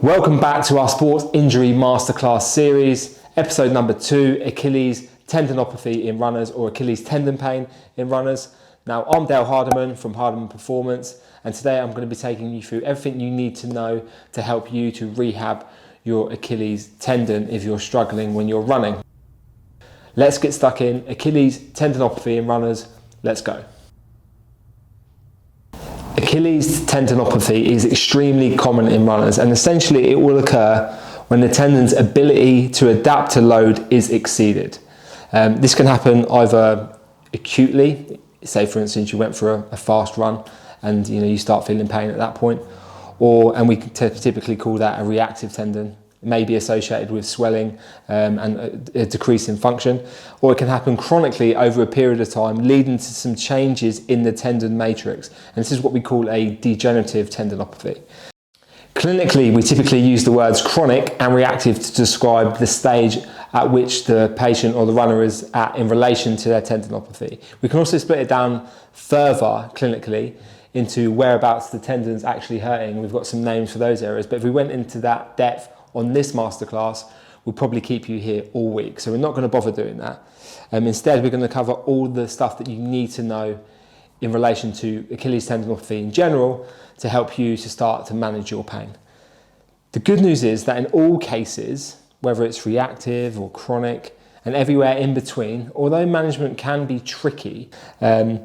Welcome back to our Sports Injury Masterclass series, episode number 2, Achilles Tendinopathy in runners, or Achilles tendon pain in runners. Now, I'm Hardiman from Hardiman Performance, and today I'm going to be taking you through everything you need to know to help you to rehab your Achilles tendon if you're struggling when you're running. Let's get stuck in. Achilles tendinopathy in runners, let's go. Achilles tendinopathy is extremely common in runners, and essentially it will occur when the tendon's ability to adapt to load is exceeded. This can happen either acutely, say for instance you went for a fast run and you start feeling pain at that point, and we typically call that a reactive tendon. It may be associated with swelling and a decrease in function, or it can happen chronically over a period of time, leading to some changes in the tendon matrix, and this is what we call a degenerative tendinopathy. Clinically, we typically use the words chronic and reactive to describe the stage at which the patient or the runner is at in relation to their tendinopathy. We can also split it down further clinically into whereabouts the tendon's actually hurting. We've got some names for those areas, but if we went into that depth on this masterclass, we'll probably keep you here all week. So we're not going to bother doing that. Instead, we're going to cover all the stuff that you need to know in relation to Achilles tendinopathy in general to help you to start to manage your pain. The good news is that in all cases, whether it's reactive or chronic and everywhere in between, although management can be tricky, there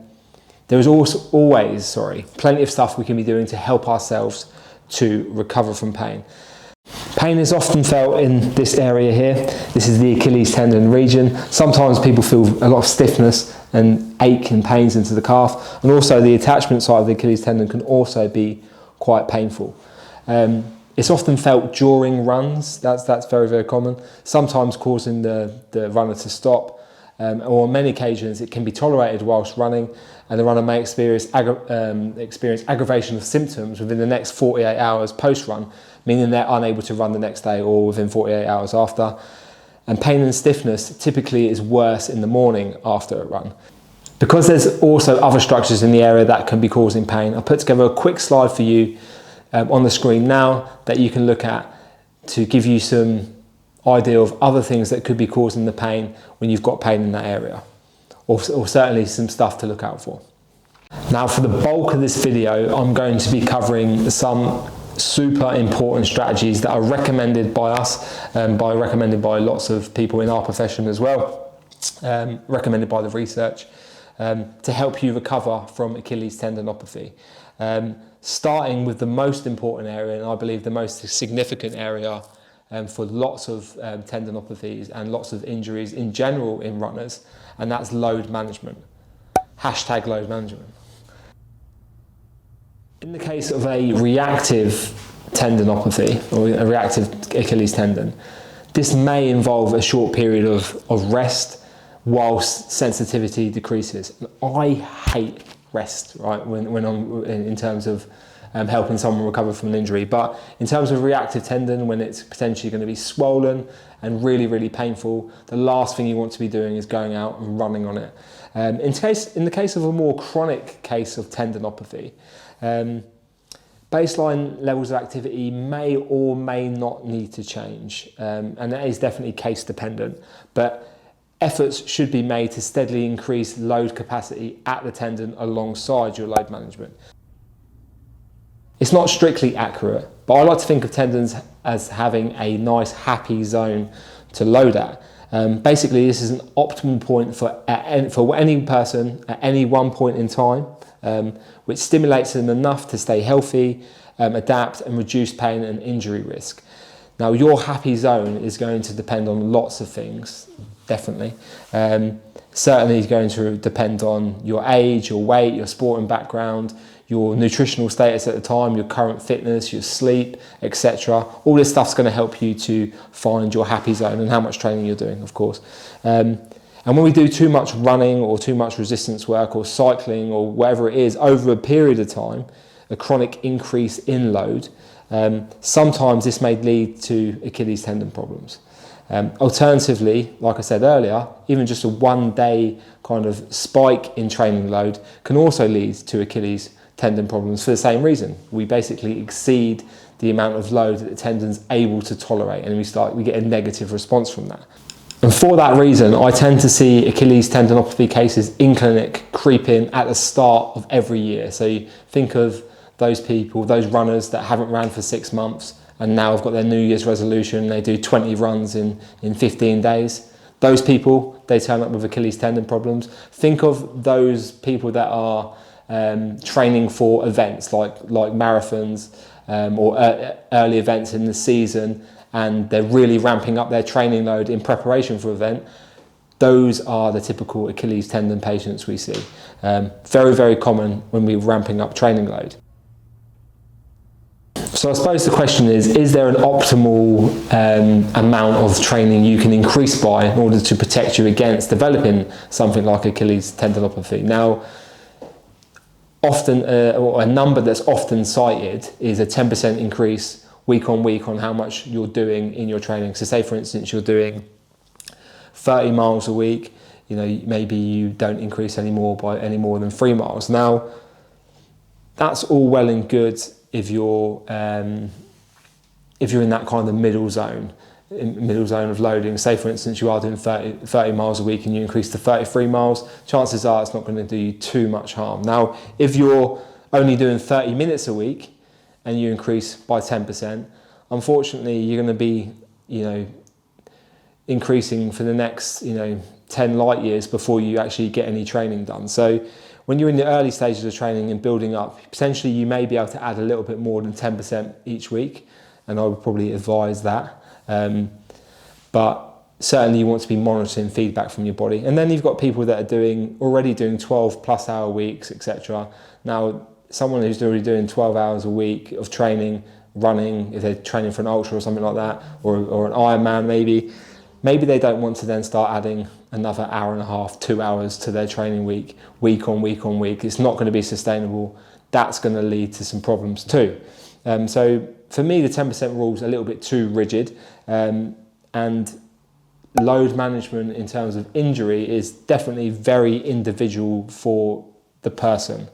is always plenty of stuff we can be doing to help ourselves to recover from pain. Pain is often felt in this area here. This is the Achilles tendon region. Sometimes people feel a lot of stiffness and ache and pains into the calf, and also the attachment side of the Achilles tendon can also be quite painful. It's often felt during runs. That's very, very common, sometimes causing the runner to stop, or on many occasions it can be tolerated whilst running, and the runner may experience aggravation of symptoms within the next 48 hours post-run, meaning they're unable to run the next day or within 48 hours after. And pain and stiffness typically is worse in the morning after a run. Because there's also other structures in the area that can be causing pain, I put together a quick slide for you on the screen now that you can look at to give you some idea of other things that could be causing the pain when you've got pain in that area, or certainly some stuff to look out for. Now, for the bulk of this video, I'm going to be covering some super important strategies that are recommended by us, recommended by lots of people in our profession as well, recommended by the research, to help you recover from Achilles tendinopathy. Starting with the most important area, and I believe the most significant area for lots of tendinopathies and lots of injuries in general in runners, and that's load management. # load management. In the case of a reactive tendinopathy, or a reactive Achilles tendon, this may involve a short period of rest whilst sensitivity decreases. And I hate rest, right, when I'm in terms of helping someone recover from an injury. But in terms of reactive tendon, when it's potentially going to be swollen and really, really painful, the last thing you want to be doing is going out and running on it. In the case of a more chronic case of tendinopathy, baseline levels of activity may or may not need to change, and that is definitely case dependent, but efforts should be made to steadily increase load capacity at the tendon alongside your load management. It's not strictly accurate, but I like to think of tendons as having a nice happy zone to load at. Basically, this is an optimal point for any person at any one point in time, which stimulates them enough to stay healthy, adapt and reduce pain and injury risk. Now, your happy zone is going to depend on lots of things, definitely. Certainly it's going to depend on your age, your weight, your sporting background, your nutritional status at the time, your current fitness, your sleep, etc. All this stuff's going to help you to find your happy zone and how much training you're doing, of course. And when we do too much running or too much resistance work or cycling or whatever it is over a period of time, a chronic increase in load, sometimes this may lead to Achilles tendon problems. Alternatively, like I said earlier, even just a 1 day kind of spike in training load can also lead to Achilles tendon problems for the same reason. We basically exceed the amount of load that the tendon's able to tolerate, and we get a negative response from that. And for that reason, I tend to see Achilles tendinopathy cases in clinic creep in at the start of every year. So you think of those people, those runners that haven't ran for 6 months and now have got their New Year's resolution, they do 20 runs in 15 days. Those people, they turn up with Achilles tendon problems. Think of those people that are training for events like marathons or early events in the season, and they're really ramping up their training load in preparation for an event. Those are the typical Achilles tendon patients we see. Very, very common when we're ramping up training load. So I suppose the question is there an optimal amount of training you can increase by in order to protect you against developing something like Achilles tendinopathy? Now, often, or a number that's often cited is a 10% increase week on week on how much you're doing in your training. So say for instance you're doing 30 miles a week, maybe you don't increase any more than 3 miles. Now that's all well and good if you're in that kind of middle zone of loading. Say for instance you are doing 30 miles a week and you increase to 33 miles, chances are it's not going to do you too much harm. Now if you're only doing 30 minutes a week and you increase by 10%, unfortunately you're going to be, increasing for the next, 10 light years before you actually get any training done. So when you're in the early stages of training and building up, potentially you may be able to add a little bit more than 10% each week, and I would probably advise that. But certainly you want to be monitoring feedback from your body. And then you've got people that are already doing 12 plus hour weeks, etc. Now, someone who's already doing 12 hours a week of training, running, if they're training for an ultra or something like that, or an Ironman maybe they don't want to then start adding another hour and a half, 2 hours to their training week on week. It's not going to be sustainable. That's going to lead to some problems too. So for me, the 10% rule is a little bit too rigid, and load management in terms of injury is definitely very individual for the person.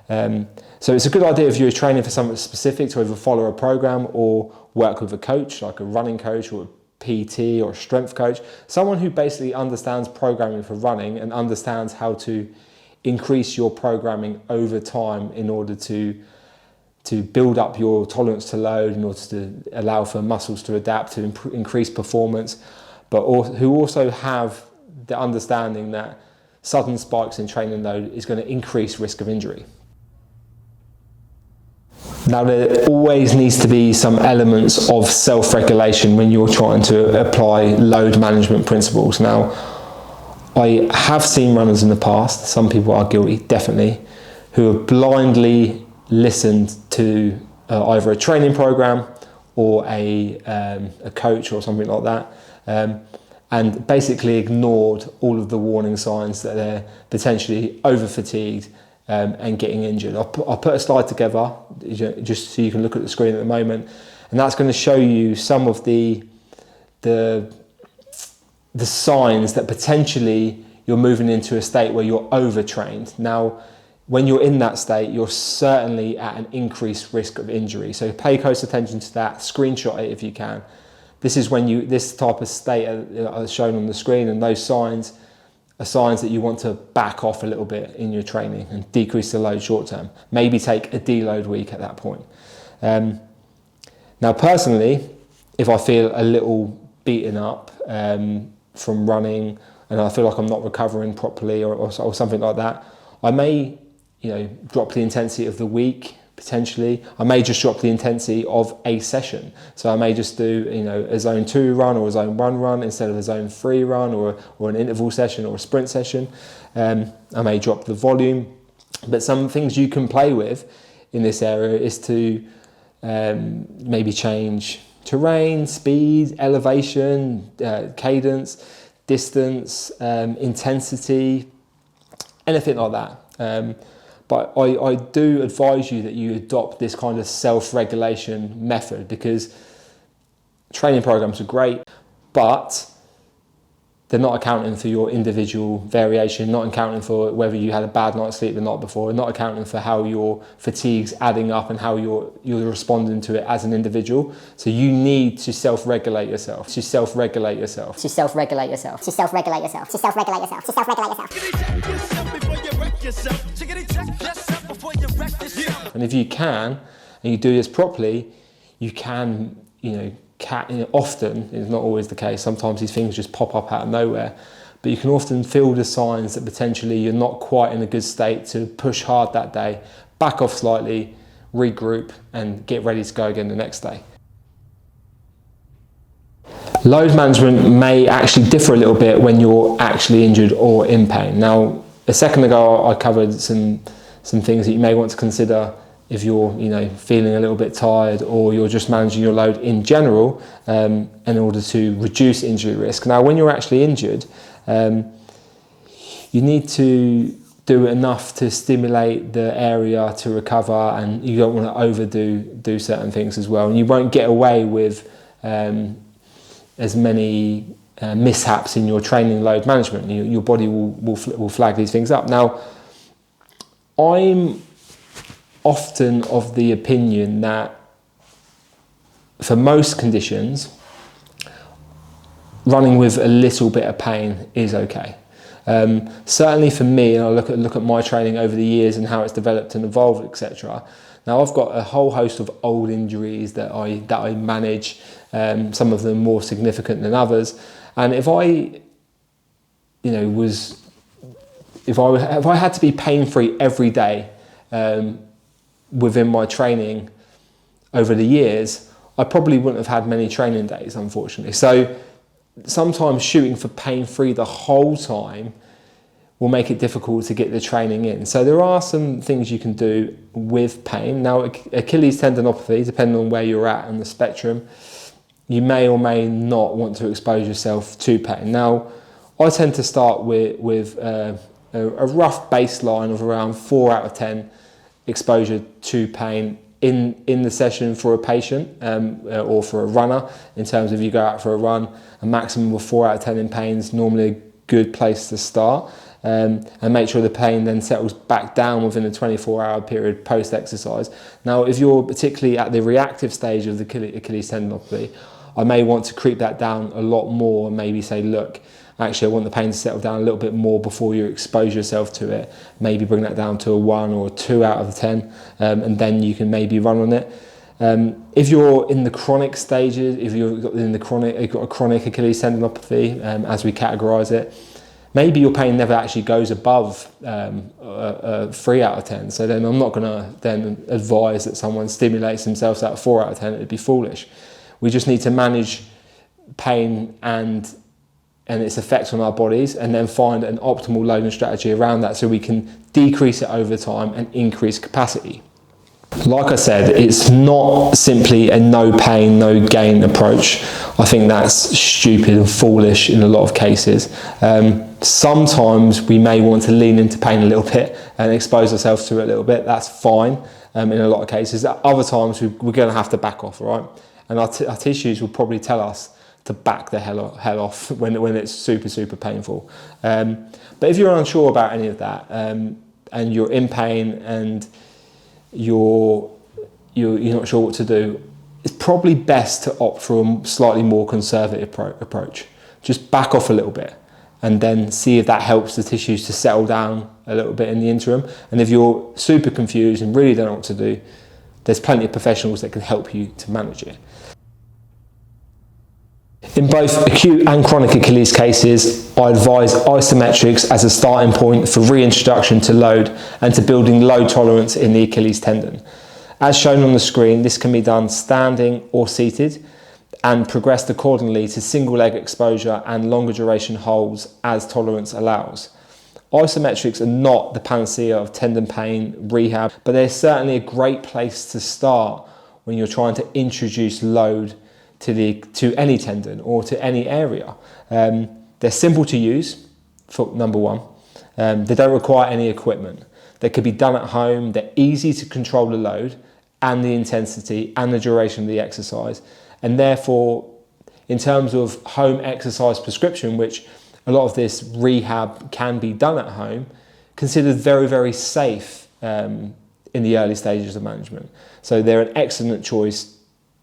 So it's a good idea if you're training for something specific to either follow a program or work with a coach, like a running coach or a PT or a strength coach, someone who basically understands programming for running and understands how to increase your programming over time in order to build up your tolerance to load, in order to allow for muscles to adapt, to increase performance, but who also have the understanding that sudden spikes in training load is going to increase risk of injury. Now, there always needs to be some elements of self-regulation when you're trying to apply load management principles. Now, I have seen runners in the past, some people are guilty, definitely, who have blindly listened to either a training program or a coach or something like that, and basically ignored all of the warning signs that they're potentially over-fatigued and getting injured. I'll put a slide together just so you can look at the screen at the moment, and that's going to show you some of the signs that potentially you're moving into a state where you're overtrained. Now, when you're in that state, you're certainly at an increased risk of injury. So pay close attention to that, screenshot it if you can. This is when this type of state are shown on the screen, and those signs are signs that you want to back off a little bit in your training and decrease the load short term. Maybe take a deload week at that point. Now, personally, if I feel a little beaten up from running and I feel like I'm not recovering properly or something like that, I may drop the intensity of the week. Potentially, I may just drop the intensity of a session. So I may just do, a zone 2 run or a zone 1 run instead of a zone 3 run or an interval session or a sprint session. I may drop the volume, but some things you can play with in this area is to maybe change terrain, speed, elevation, cadence, distance, intensity, anything like that. But I do advise you that you adopt this kind of self-regulation method, because training programs are great, but they're not accounting for your individual variation, not accounting for whether you had a bad night's sleep the night before, not accounting for how your fatigue's adding up and how you're responding to it as an individual. So you need to self-regulate yourself, to self-regulate yourself, to self-regulate yourself, to self-regulate yourself, to self-regulate yourself, to self-regulate yourself. And if you can, and you do this properly, you can, often, it's not always the case, sometimes these things just pop up out of nowhere, but you can often feel the signs that potentially you're not quite in a good state to push hard that day, back off slightly, regroup, and get ready to go again the next day. Load management may actually differ a little bit when you're actually injured or in pain. Now, a second ago I covered some things that you may want to consider if you're feeling a little bit tired, or you're just managing your load in general in order to reduce injury risk. Now, when you're actually injured, you need to do enough to stimulate the area to recover, and you don't want to overdo certain things as well. And you won't get away with as many mishaps in your training load management. Your body will flag these things up. Now, I'm often of the opinion that for most conditions, running with a little bit of pain is okay. Certainly for me, and I look at my training over the years and how it's developed and evolved, etc. Now I've got a whole host of old injuries that I manage, some of them more significant than others. And if I had to be pain-free every day within my training over the years, I probably wouldn't have had many training days, unfortunately. So sometimes shooting for pain-free the whole time will make it difficult to get the training in. So there are some things you can do with pain. Now, Achilles tendinopathy, depending on where you're at on the spectrum, you may or may not want to expose yourself to pain. Now, I tend to start with a rough baseline of around 4 out of 10 exposure to pain in the session for a patient or for a runner. In terms of you go out for a run, a maximum of 4 out of 10 in pain is normally a good place to start, and make sure the pain then settles back down within a 24-hour period post-exercise. Now, if you're particularly at the reactive stage of the Achilles tendinopathy, I may want to creep that down a lot more and maybe say, look, actually I want the pain to settle down a little bit more before you expose yourself to it. Maybe bring that down to a 1 or a 2 out of 10, and then you can maybe run on it. If you're in the chronic stages, if you've got a chronic Achilles tendinopathy, as we categorise it, maybe your pain never actually goes above a 3 out of 10. So then I'm not going to then advise that someone stimulates themselves at a 4 out of 10. It'd be foolish. We just need to manage pain and its effects on our bodies, and then find an optimal loading strategy around that so we can decrease it over time and increase capacity. Like I said, it's not simply a no pain, no gain approach. I think that's stupid and foolish in a lot of cases. Sometimes we may want to lean into pain a little bit and expose ourselves to it a little bit. That's fine in a lot of cases. At other times, we're going to have to back off, right? And our tissues will probably tell us to back the hell off when it's super, super painful. But if you're unsure about any of that, and you're in pain and you're not sure what to do, it's probably best to opt for a slightly more conservative approach. Just back off a little bit and then see if that helps the tissues to settle down a little bit in the interim. And if you're super confused and really don't know what to do, there's plenty of professionals that can help you to manage it. In both acute and chronic Achilles cases, I advise isometrics as a starting point for reintroduction to load and to building load tolerance in the Achilles tendon. As shown on the screen, this can be done standing or seated and progressed accordingly to single leg exposure and longer duration holds as tolerance allows. Isometrics are not the panacea of tendon pain rehab, but they're certainly a great place to start when you're trying to introduce load to any tendon or to any area. They're simple to use, for number one. They don't require any equipment. They could be done at home. They're easy to control the load and the intensity and the duration of the exercise. And therefore, in terms of home exercise prescription, which a lot of this rehab can be done at home, considered very, very safe in the early stages of management. So they're an excellent choice,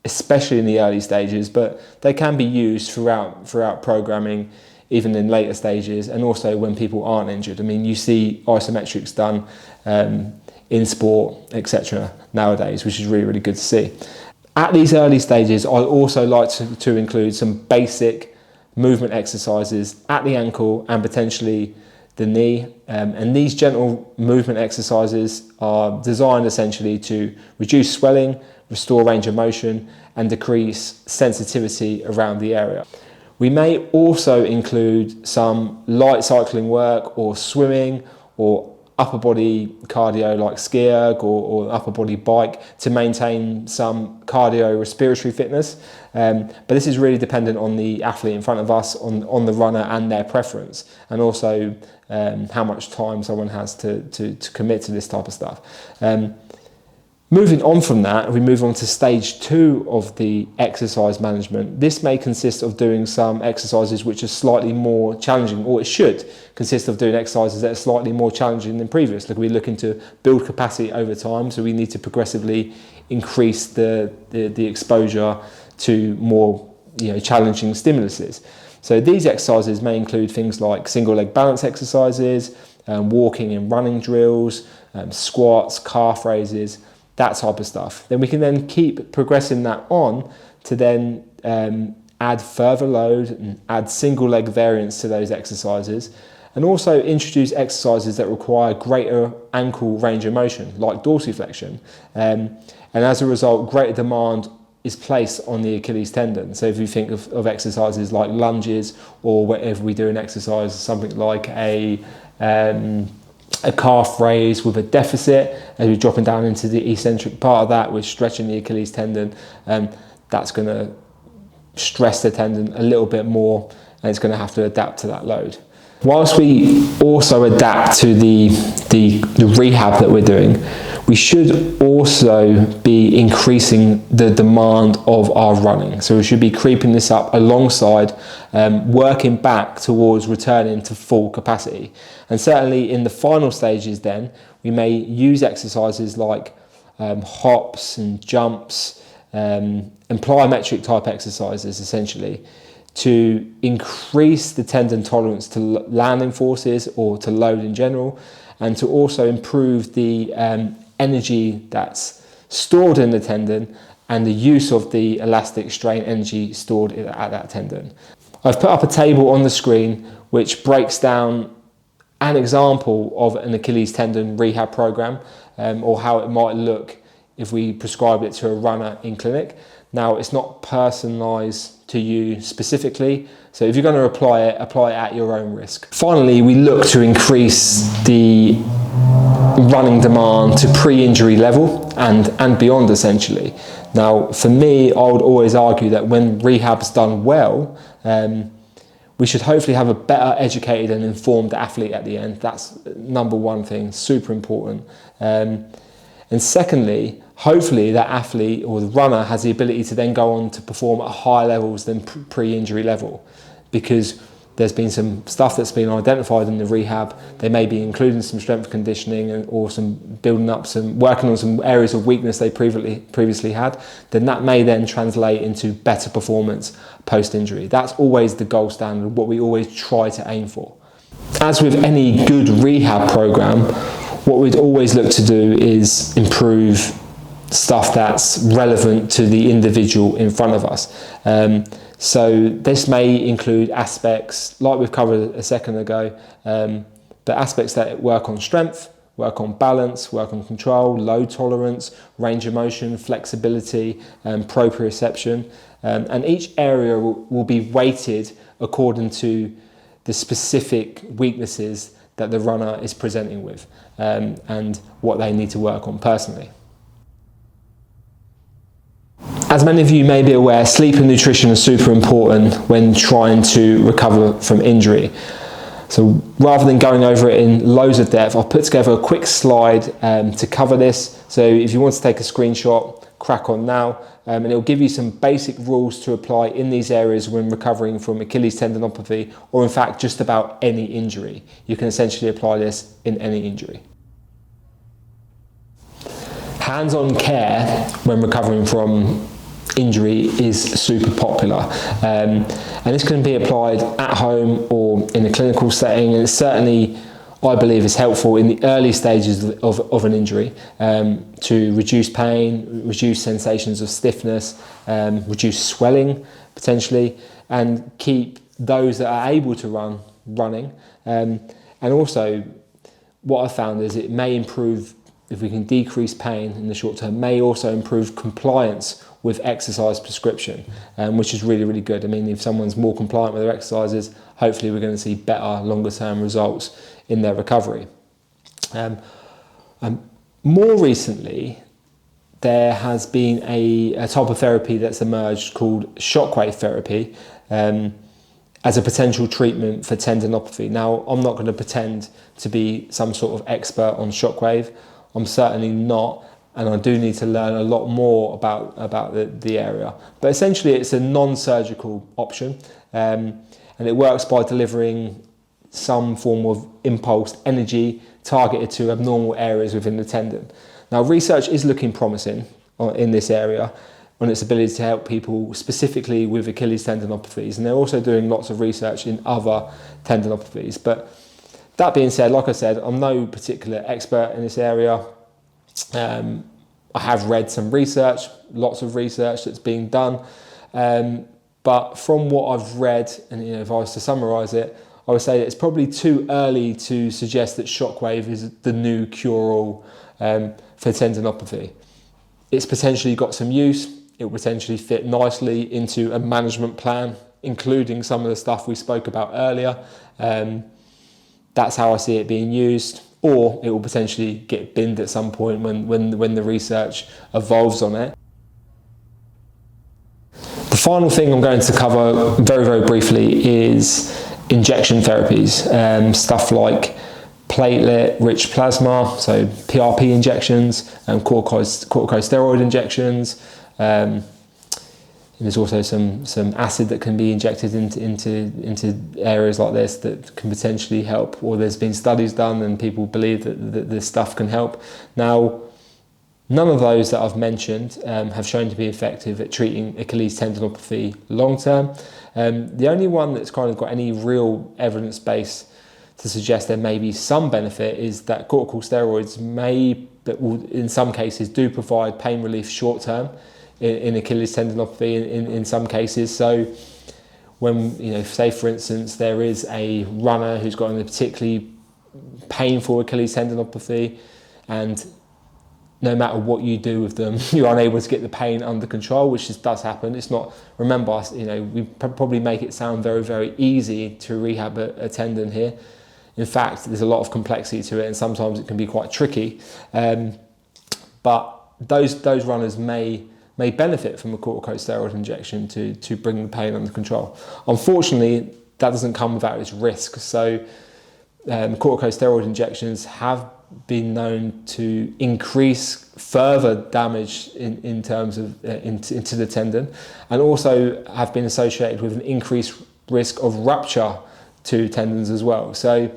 especially in the early stages, but they can be used throughout programming, even in later stages, and also when people aren't injured. I mean, you see isometrics done in sport, etc. nowadays, which is really, really good to see. At these early stages, I also like to include some basic movement exercises at the ankle and potentially the knee. And these gentle movement exercises are designed essentially to reduce swelling, restore range of motion, and decrease sensitivity around the area. We may also include some light cycling work or swimming or upper body cardio like ski erg or upper body bike to maintain some cardiorespiratory fitness. But this is really dependent on the athlete in front of us, on the runner and their preference, and also how much time someone has to commit to this type of stuff. Moving on from that, we move on to stage 2 of the exercise management. This may consist of doing some exercises which are slightly more challenging, or it should consist of doing exercises that are slightly more challenging than previous. We're looking to build capacity over time, so we need to progressively increase the exposure to more challenging stimuluses. So these exercises may include things like single leg balance exercises, walking and running drills, squats, calf raises, that type of stuff. Then we can keep progressing that on to then add further load and add single leg variants to those exercises, and also introduce exercises that require greater ankle range of motion, like dorsiflexion. And as a result, greater demand is placed on the Achilles tendon. So if you think of exercises like lunges, or whenever we do an exercise, something like a calf raise with a deficit, as we're dropping down into the eccentric part of that, we're stretching the Achilles tendon, that's going to stress the tendon a little bit more, and it's going to have to adapt to that load. Whilst we also adapt to the rehab that we're doing, we should also be increasing the demand of our running. So we should be creeping this up alongside working back towards returning to full capacity. And certainly in the final stages then, we may use exercises like hops and jumps and plyometric type exercises essentially to increase the tendon tolerance to landing forces or to load in general, and to also improve the energy that's stored in the tendon and the use of the elastic strain energy stored at that tendon. I've put up a table on the screen which breaks down an example of an Achilles tendon rehab program, or how it might look if we prescribed it to a runner in clinic. Now, it's not personalised to you specifically, so if you're going to apply it at your own risk. Finally, we look to increase the running demand to pre-injury level and beyond essentially. Now, for me, I would always argue that when rehab's done well, we should hopefully have a better educated and informed athlete at the end. That's number one thing, super important. And secondly, hopefully that athlete or the runner has the ability to then go on to perform at higher levels than pre-injury level, because there's been some stuff that's been identified in the rehab. They may be including some strength conditioning or some working on some areas of weakness they previously had. Then that may then translate into better performance post-injury. That's always the gold standard, what we always try to aim for. As with any good rehab program, what we'd always look to do is improve stuff that's relevant to the individual in front of us. So this may include aspects like we've covered a second ago, but aspects that work on strength, work on balance, work on control, load tolerance, range of motion, flexibility, proprioception, and each area will be weighted according to the specific weaknesses that the runner is presenting with, and what they need to work on personally. As many of you may be aware, sleep and nutrition are super important when trying to recover from injury. So rather than going over it in loads of depth, I've put together a quick slide to cover this. So if you want to take a screenshot, crack on now, and it'll give you some basic rules to apply in these areas when recovering from Achilles tendinopathy, or in fact just about any injury. You can essentially apply this in any injury. Hands-on care when recovering from injury is super popular, and this can be applied at home or in a clinical setting, and it's certainly, I believe, is helpful in the early stages of an injury to reduce pain, reduce sensations of stiffness, reduce swelling potentially, and keep those that are able to run running. And also what I found is it may improve, if we can decrease pain in the short term, may also improve compliance with exercise prescription, which is really, really good. I mean, if someone's more compliant with their exercises, hopefully we're going to see better longer term results in their recovery. More recently, there has been a type of therapy that's emerged called Shockwave Therapy as a potential treatment for tendinopathy. Now, I'm not going to pretend to be some sort of expert on shockwave. I'm certainly not, and I do need to learn a lot more about the area. But essentially it's a non-surgical option, and it works by delivering some form of impulsed energy targeted to abnormal areas within the tendon. Now, research is looking promising in this area on its ability to help people specifically with Achilles tendinopathies, and they're also doing lots of research in other tendinopathies. But that being said, like I said, I'm no particular expert in this area. I have read some research, lots of research that's being done, but from what I've read, and if I was to summarise it, I would say that it's probably too early to suggest that shockwave is the new cure-all for tendinopathy. It's potentially got some use. It will potentially fit nicely into a management plan, including some of the stuff we spoke about earlier. That's how I see it being used, or it will potentially get binned at some point when the research evolves on it. The final thing I'm going to cover very, very briefly is injection therapies, stuff like platelet-rich plasma, so PRP injections, and corticosteroid injections. There's also some acid that can be injected into areas like this that can potentially help, or there's been studies done and people believe that this stuff can help. Now, none of those that I've mentioned have shown to be effective at treating Achilles tendinopathy long term. The only one that's kind of got any real evidence base to suggest there may be some benefit is that corticosteroids in some cases do provide pain relief short term in Achilles tendinopathy in some cases. So when, say for instance, there is a runner who's got a particularly painful Achilles tendinopathy, and no matter what you do with them, you're unable to get the pain under control, which does happen. It's not, remember, we probably make it sound very, very easy to rehab a tendon here. In fact, there's a lot of complexity to it, and sometimes it can be quite tricky. But those runners may benefit from a corticosteroid injection to bring the pain under control. Unfortunately, that doesn't come without its risk. So corticosteroid injections have been known to increase further damage in terms of into the tendon, and also have been associated with an increased risk of rupture to tendons as well. So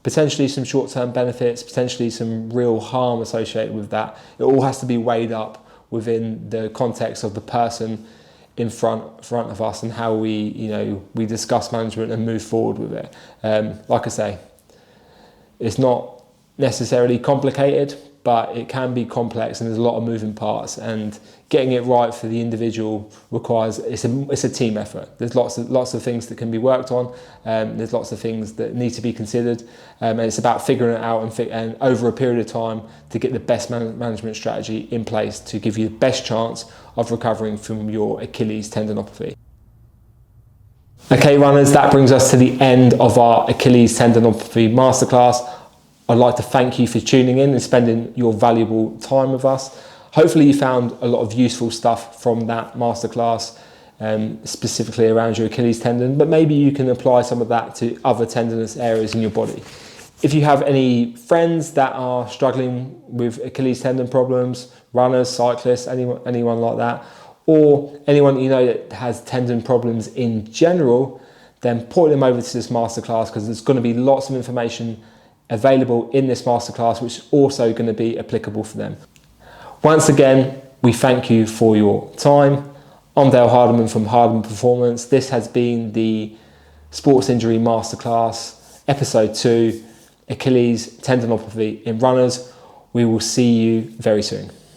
potentially some short-term benefits, potentially some real harm associated with that. It all has to be weighed up within the context of the person in front of us and how we discuss management and move forward with it. Like I say, it's not necessarily complicated, but it can be complex, and there's a lot of moving parts, and getting it right for the individual requires, it's a team effort. There's lots of things that can be worked on, there's lots of things that need to be considered, and it's about figuring it out and over a period of time to get the best management strategy in place to give you the best chance of recovering from your Achilles tendinopathy. Okay, runners, that brings us to the end of our Achilles tendinopathy masterclass. I'd like to thank you for tuning in and spending your valuable time with us. Hopefully you found a lot of useful stuff from that masterclass, specifically around your Achilles tendon, but maybe you can apply some of that to other tendinous areas in your body. If you have any friends that are struggling with Achilles tendon problems, runners, cyclists, anyone like that, or anyone you know that has tendon problems in general, then point them over to this masterclass, because there's going to be lots of information available in this masterclass which is also going to be applicable for them. Once again, we thank you for your time. I'm Dale Hardiman from Hardiman Performance. This has been the Sports Injury Masterclass, Episode 2, Achilles Tendinopathy in runners. We will see you very soon.